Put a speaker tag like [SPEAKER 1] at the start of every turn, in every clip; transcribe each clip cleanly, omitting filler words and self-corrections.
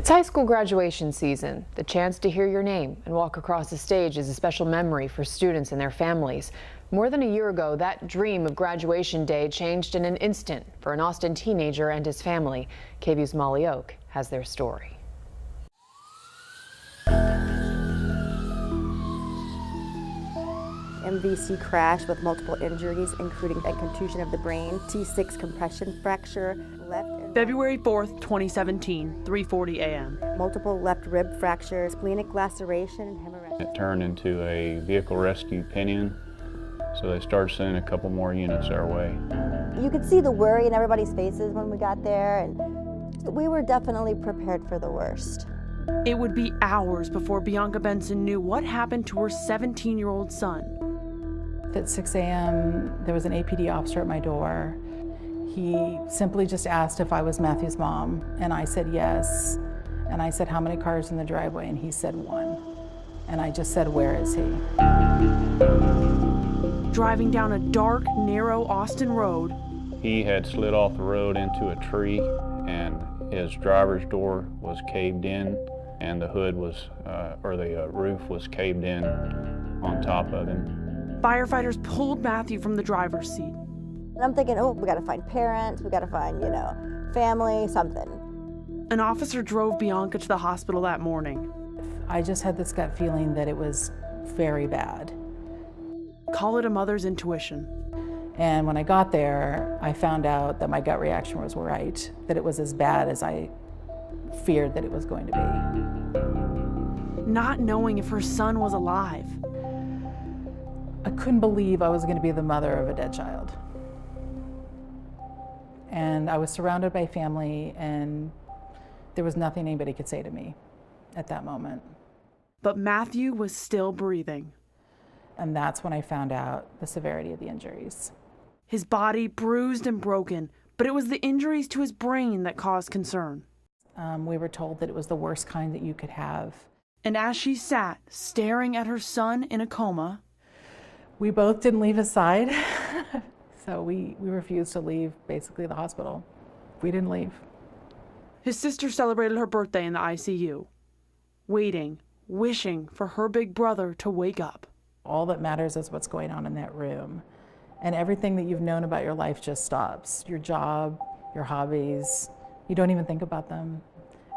[SPEAKER 1] It's high school graduation season. The chance to hear your name and walk across the stage is a special memory for students and their families. More than a year ago, that dream of graduation day changed in an instant for an Austin teenager and his family. KVU's Molly Oak has their story.
[SPEAKER 2] MVC crash with multiple injuries, including a contusion of the brain, T6 compression fracture,
[SPEAKER 3] February 4th, 2017, 3:40 a.m.
[SPEAKER 2] multiple left rib fractures, splenic laceration, and hemorrhage.
[SPEAKER 4] It turned into a vehicle rescue pinion, so they started sending a couple more units our way.
[SPEAKER 2] You could see the worry in everybody's faces when we got there, and we were definitely prepared for the worst.
[SPEAKER 3] It would be hours before Bianca Benson knew what happened to her 17-year-old son.
[SPEAKER 5] At 6 a.m., there was an APD officer at my door. He simply just asked if I was Matthew's mom, and I said yes. And I said, how many cars in the driveway? And he said 1. And I just said, where is he?
[SPEAKER 3] Driving down a dark, narrow Austin road.
[SPEAKER 4] He had slid off the road into a tree, and his driver's door was caved in, and the hood was, the roof was caved in on top of him.
[SPEAKER 3] Firefighters pulled Matthew from the driver's seat.
[SPEAKER 2] And I'm thinking, oh, we gotta find parents, we gotta find, family, something.
[SPEAKER 3] An officer drove Bianca to the hospital that morning.
[SPEAKER 5] I just had this gut feeling that it was very bad.
[SPEAKER 3] Call it a mother's intuition.
[SPEAKER 5] And when I got there, I found out that my gut reaction was right, that it was as bad as I feared that it was going to be.
[SPEAKER 3] Not knowing if her son was alive.
[SPEAKER 5] I couldn't believe I was going to be the mother of a dead child. And I was surrounded by family, and there was nothing anybody could say to me at that moment.
[SPEAKER 3] But Matthew was still breathing.
[SPEAKER 5] And that's when I found out the severity of the injuries.
[SPEAKER 3] His body bruised and broken, but it was the injuries to his brain that caused concern.
[SPEAKER 5] We were told that it was the worst kind that you could have.
[SPEAKER 3] And as she sat staring at her son in a coma,
[SPEAKER 5] we both didn't leave his side. So we refused to leave, basically, the hospital. We didn't leave.
[SPEAKER 3] His sister celebrated her birthday in the ICU, waiting, wishing for her big brother to wake up.
[SPEAKER 5] All that matters is what's going on in that room. And everything that you've known about your life just stops. Your job, your hobbies, you don't even think about them.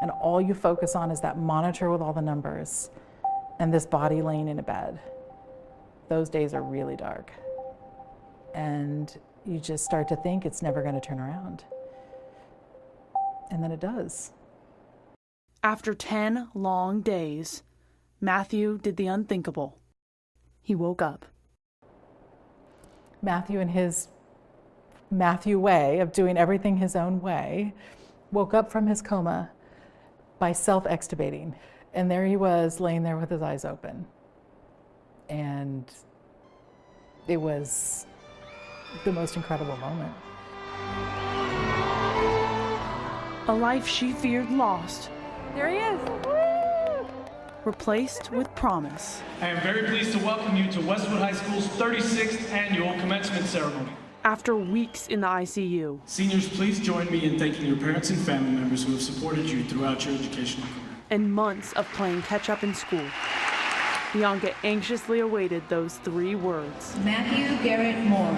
[SPEAKER 5] And all you focus on is that monitor with all the numbers and this body laying in a bed. Those days are really dark. And you just start to think it's never going to turn around. And then it does.
[SPEAKER 3] After 10 long days, Matthew did the unthinkable. He woke up.
[SPEAKER 5] Matthew, in his Matthew way of doing everything his own way, woke up from his coma by self-extubating. And there he was, laying there with his eyes open. And it was the most incredible moment.
[SPEAKER 3] A life she feared lost.
[SPEAKER 5] There he is.
[SPEAKER 3] Woo! Replaced with promise.
[SPEAKER 6] I am very pleased to welcome you to Westwood High School's 36th annual commencement ceremony.
[SPEAKER 3] After weeks in the ICU.
[SPEAKER 6] Seniors, please join me in thanking your parents and family members who have supported you throughout your educational career.
[SPEAKER 3] And months of playing catch-up in school. Bianca anxiously awaited those 3 words.
[SPEAKER 7] Matthew Garrett Moore.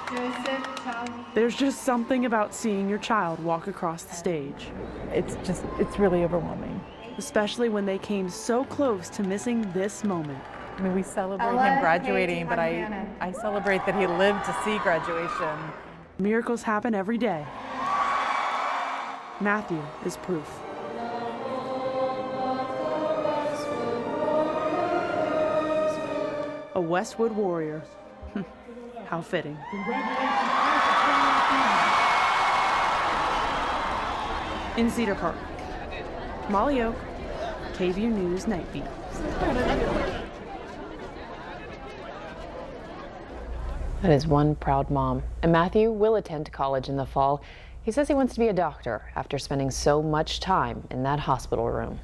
[SPEAKER 7] Joseph Charlie.
[SPEAKER 3] There's just something about seeing your child walk across the stage.
[SPEAKER 5] It's really overwhelming.
[SPEAKER 3] Especially when they came so close to missing this moment.
[SPEAKER 5] I mean, we celebrate him graduating, but I celebrate that he lived to see graduation.
[SPEAKER 3] Miracles happen every day. Matthew is proof. A Westwood Warrior. How fitting. In Cedar Park, Molly Oak, KVU News Night Beat.
[SPEAKER 1] That is one proud mom. And Matthew will attend college in the fall. He says he wants to be a doctor after spending so much time in that hospital room.